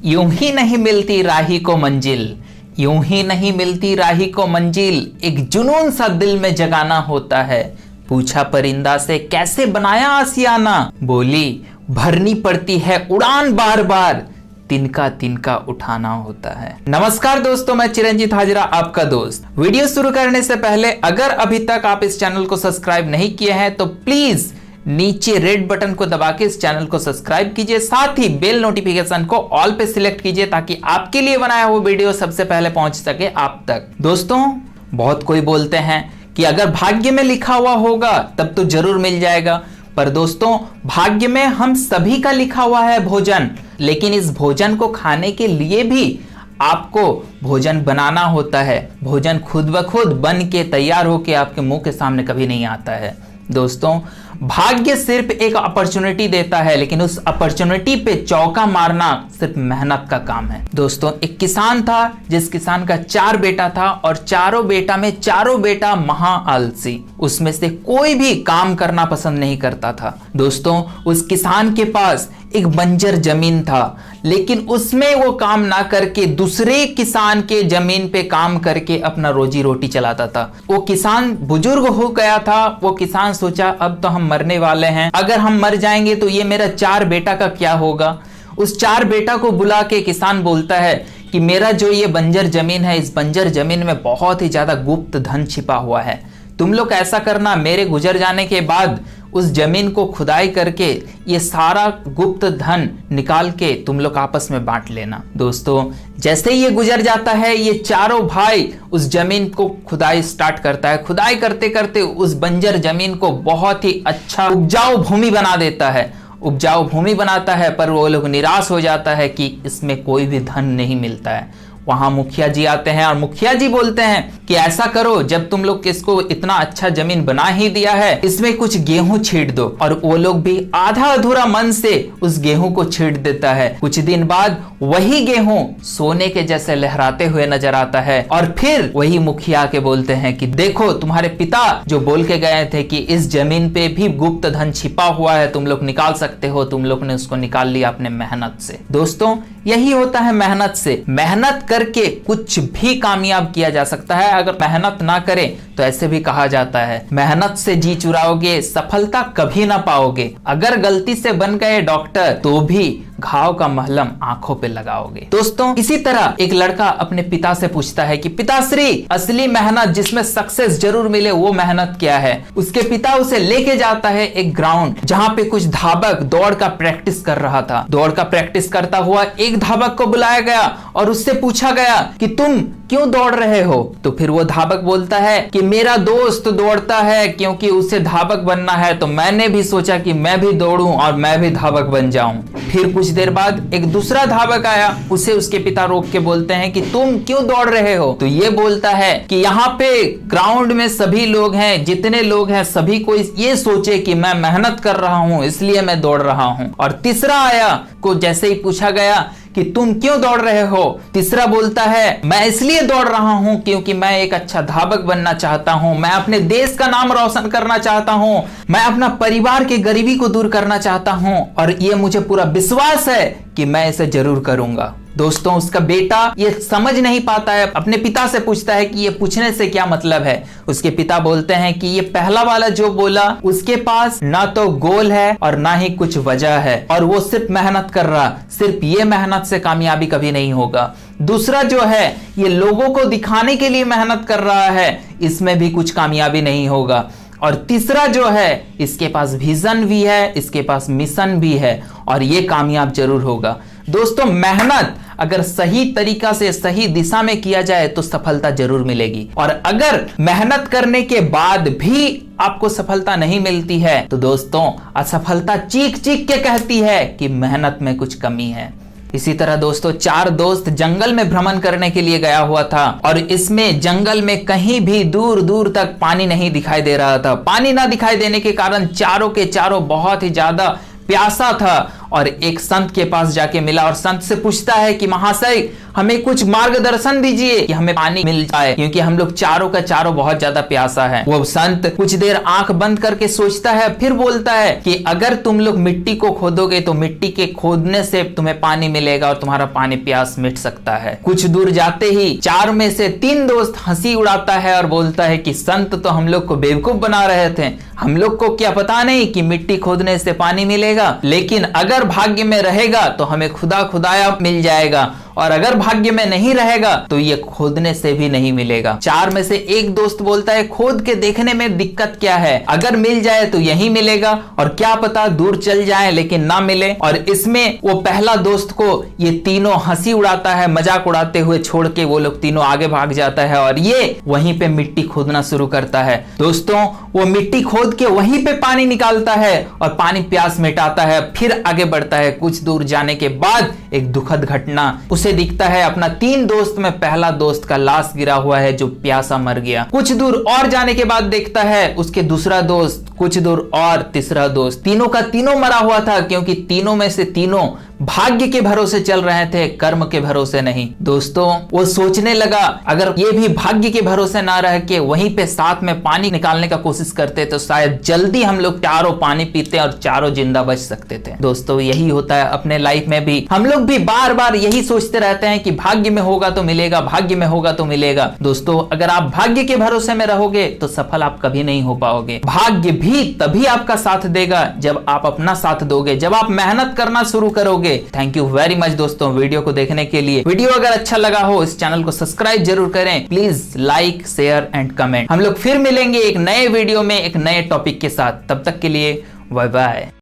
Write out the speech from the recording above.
यूं ही नहीं मिलती राही को मंजिल, यूं ही नहीं मिलती राही को मंजिल, एक जुनून सा दिल में जगाना होता है। पूछा परिंदा से कैसे बनाया आसियाना, बोली भरनी पड़ती है उड़ान बार बार, तिनका तिनका उठाना होता है। नमस्कार दोस्तों, मैं चिरंजीत हाजरा आपका दोस्त। वीडियो शुरू करने से पहले अगर अभी तक आप इस चैनल को सब्सक्राइब नहीं किए हैं तो प्लीज नीचे रेड बटन को दबा के इस चैनल को सब्सक्राइब कीजिए, साथ ही बेल नोटिफिकेशन को ऑल पे सिलेक्ट कीजिए ताकि आपके लिए बनाया हुआ वीडियो सबसे पहले पहुंच सके आप तक। दोस्तों, बहुत कोई बोलते हैं कि अगर भाग्य में लिखा हुआ होगा तब तो जरूर मिल जाएगा, पर दोस्तों भाग्य में हम सभी का लिखा हुआ है भोजन, लेकिन इस भोजन को खाने के लिए भी आपको भोजन बनाना होता है। भोजन खुद ब खुद बन के तैयार होके आपके मुंह के सामने कभी नहीं आता है। दोस्तों, भाग्य सिर्फ एक अपॉर्चुनिटी देता है, लेकिन उस अपॉर्चुनिटी पे चौका मारना सिर्फ मेहनत का काम है। दोस्तों, एक किसान था जिस किसान का 4 बेटा था और चारों बेटा महा आलसी, उसमें से कोई भी काम करना पसंद नहीं करता था। दोस्तों, उस किसान के पास एक बंजर जमीन था, लेकिन उसमें वो काम ना करके दूसरे किसान के जमीन पे काम करके अपना रोजी रोटी चलाता था। वो किसान बुजुर्ग हो गया था। वो किसान सोचा अब तो हम मरने वाले हैं, अगर हम मर जाएंगे तो ये मेरा 4 बेटा का क्या होगा। उस 4 बेटा को बुला के किसान बोलता है कि मेरा जो ये बंजर जमीन है, इस बंजर जमीन में बहुत ही ज्यादा गुप्त धन छिपा हुआ है। तुम लोग ऐसा करना, मेरे गुजर जाने के बाद उस जमीन को खुदाई करके ये सारा गुप्त धन निकाल के तुम लोग आपस में बांट लेना। दोस्तों, जैसे ये गुजर जाता है, ये चारों भाई उस जमीन को खुदाई स्टार्ट करता है। खुदाई करते करते उस बंजर जमीन को बहुत ही अच्छा उपजाऊ भूमि बना देता है। उपजाऊ भूमि बनाता है, पर वो लोग निराश हो जाता है कि इसमें कोई भी धन नहीं मिलता है। वहां मुखिया जी आते हैं और मुखिया जी बोलते हैं कि ऐसा करो, जब तुम लोग इसको इतना अच्छा जमीन बना ही दिया है, इसमें कुछ गेहूं छींट दो। और वो लोग भी आधा अधूरा मन से उस गेहूं को छींट देता है। कुछ दिन बाद वही गेहूं सोने के जैसे लहराते हुए नजर आता है और फिर वही मुखिया के बोलते हैं कि देखो, तुम्हारे पिता जो बोल के गए थे कि इस जमीन पे भी गुप्त धन छिपा हुआ है, तुम लोग निकाल सकते हो, तुम लोग ने उसको निकाल लिया अपने मेहनत से। दोस्तों, यही होता है मेहनत से। मेहनत करके कुछ भी कामयाब किया जा सकता है। अगर मेहनत ना करें तो ऐसे भी कहा जाता है, मेहनत से जी चुराओगे सफलता कभी ना पाओगे। अगर गलती से बन गए डॉक्टर तो भी घाव का मलहम आंखों पे लगाओगे। दोस्तों, इसी तरह एक लड़का अपने पिता से पूछता है कि पिताश्री, असली मेहनत जिसमें सक्सेस जरूर मिले वो मेहनत क्या है। उसके पिता उसे लेके जाता है एक ग्राउंड जहां पे कुछ धावक दौड़ का प्रैक्टिस कर रहा था। दौड़ का प्रैक्टिस करता हुआ एक धावक को बुलाया गया और उससे पूछा गया कि तुम क्यों दौड़ रहे हो। तो फिर वो धावक बोलता है कि मेरा दोस्त दौड़ता है क्योंकि उसे धावक बनना है, तो मैंने भी सोचा कि मैं भी दौड़ूं और मैं भी धावक बन जाऊं। फिर कुछ देर बाद एक दूसरा धावक आया, उसे उसके पिता रोक के बोलते हैं कि तुम क्यों दौड़ रहे हो। तो ये बोलता है कि यहाँ पे ग्राउंड में सभी लोग हैं, जितने लोग हैं सभी को ये सोचे कि मैं मेहनत कर रहा हूँ, इसलिए मैं दौड़ रहा हूँ। और तीसरा आया, को जैसे ही पूछा गया कि तुम क्यों दौड़ रहे हो, तीसरा बोलता है मैं इसलिए दौड़ रहा हूं क्योंकि मैं एक अच्छा धावक बनना चाहता हूं, मैं अपने देश का नाम रोशन करना चाहता हूं, मैं अपना परिवार की गरीबी को दूर करना चाहता हूं और ये मुझे पूरा विश्वास है कि मैं इसे जरूर करूंगा। दोस्तों, उसका बेटा ये समझ नहीं पाता है, अपने पिता से पूछता है कि ये पूछने से क्या मतलब है। उसके पिता बोलते हैं कि ये पहला वाला जो बोला, उसके पास ना तो गोल है और ना ही कुछ वजह है और वो सिर्फ मेहनत कर रहा, सिर्फ ये मेहनत से कामयाबी कभी नहीं होगा। दूसरा जो है, ये लोगों को दिखाने के लिए मेहनत कर रहा है, इसमें भी कुछ कामयाबी नहीं होगा। और तीसरा जो है, इसके पास विजन भी है, इसके पास मिशन भी है और ये कामयाब जरूर होगा। दोस्तों, मेहनत अगर सही तरीका से सही दिशा में किया जाए तो सफलता जरूर मिलेगी, और अगर मेहनत करने के बाद भी आपको सफलता नहीं मिलती है तो दोस्तों, असफलता चीख चीख के कहती है कि मेहनत में कुछ कमी है। इसी तरह दोस्तों, 4 दोस्त जंगल में भ्रमण करने के लिए गया हुआ था और इसमें जंगल में कहीं भी दूर दूर तक पानी नहीं दिखाई दे रहा था। पानी ना दिखाई देने के कारण चारों के चारों बहुत ही ज्यादा प्यासा था और एक संत के पास जाके मिला और संत से पूछता है कि महाशय हमें कुछ मार्गदर्शन दीजिए कि हमें पानी मिल जाए, क्योंकि हम लोग चारों का चारों बहुत ज्यादा प्यासा है। वो संत कुछ देर आंख बंद करके सोचता है, फिर बोलता है कि अगर तुम लोग मिट्टी को खोदोगे तो मिट्टी के खोदने से तुम्हें पानी मिलेगा और तुम्हारा पानी प्यास मिट सकता है। कुछ दूर जाते ही 4 में से 3 दोस्त हंसी उड़ाता है और बोलता है कि संत तो हम लोग को बेवकूफ बना रहे थे, हम लोग को क्या पता नहीं कि मिट्टी खोदने से पानी मिलेगा, लेकिन अगर भाग्य में रहेगा तो हमें खुदा खुदाया मिल जाएगा, और अगर भाग्य में नहीं रहेगा तो ये खोदने से भी नहीं मिलेगा। 4 में से एक दोस्त बोलता है खोद के देखने में दिक्कत क्या है, अगर मिल जाए तो यही मिलेगा और क्या पता दूर चल जाए लेकिन ना मिले। और इसमें वो पहला दोस्त को ये तीनों हंसी उड़ाता है, मजाक उड़ाते हुए छोड़ के वो लोग तीनों आगे भाग जाता है और ये वहीं पे मिट्टी खोदना शुरू करता है। दोस्तों वो मिट्टी खोद के वहीं पे पानी निकालता है और पानी प्यास मिटाता है, फिर आगे बढ़ता है। कुछ दूर जाने के बाद एक दुखद घटना उसे दिखता है, अपना 3 दोस्त में पहला दोस्त का लाश गिरा हुआ है जो प्यासा मर गया। कुछ दूर और जाने के बाद देखता है उसके दूसरा दोस्त, कुछ दूर और तीसरा दोस्त, तीनों का तीनों मरा हुआ था, क्योंकि तीनों में से तीनों भाग्य के भरोसे चल रहे थे, कर्म के भरोसे नहीं। दोस्तों वो सोचने लगा अगर ये भी भाग्य के भरोसे ना रह के वहीं पे साथ में पानी निकालने का कोशिश करते तो शायद जल्दी हम लोग चारों पानी पीते और चारों जिंदा बच सकते थे। दोस्तों यही होता है अपने लाइफ में भी, हम लोग भी बार बार यही सोचते रहते हैं कि भाग्य में होगा तो मिलेगा, भाग्य में होगा तो मिलेगा। दोस्तों अगर आप भाग्य के भरोसे में रहोगे तो सफल आप कभी नहीं हो पाओगे। भाग्य भी तभी आपका साथ देगा जब आप अपना साथ दोगे, जब आप मेहनत करना शुरू करोगे। थैंक यू वेरी मच दोस्तों वीडियो को देखने के लिए। वीडियो अगर अच्छा लगा हो इस चैनल को सब्सक्राइब जरूर करें, please like share and comment. हम लोग फिर मिलेंगे एक नए वीडियो में एक नए टॉपिक के साथ, तब तक के लिए बाय बाय।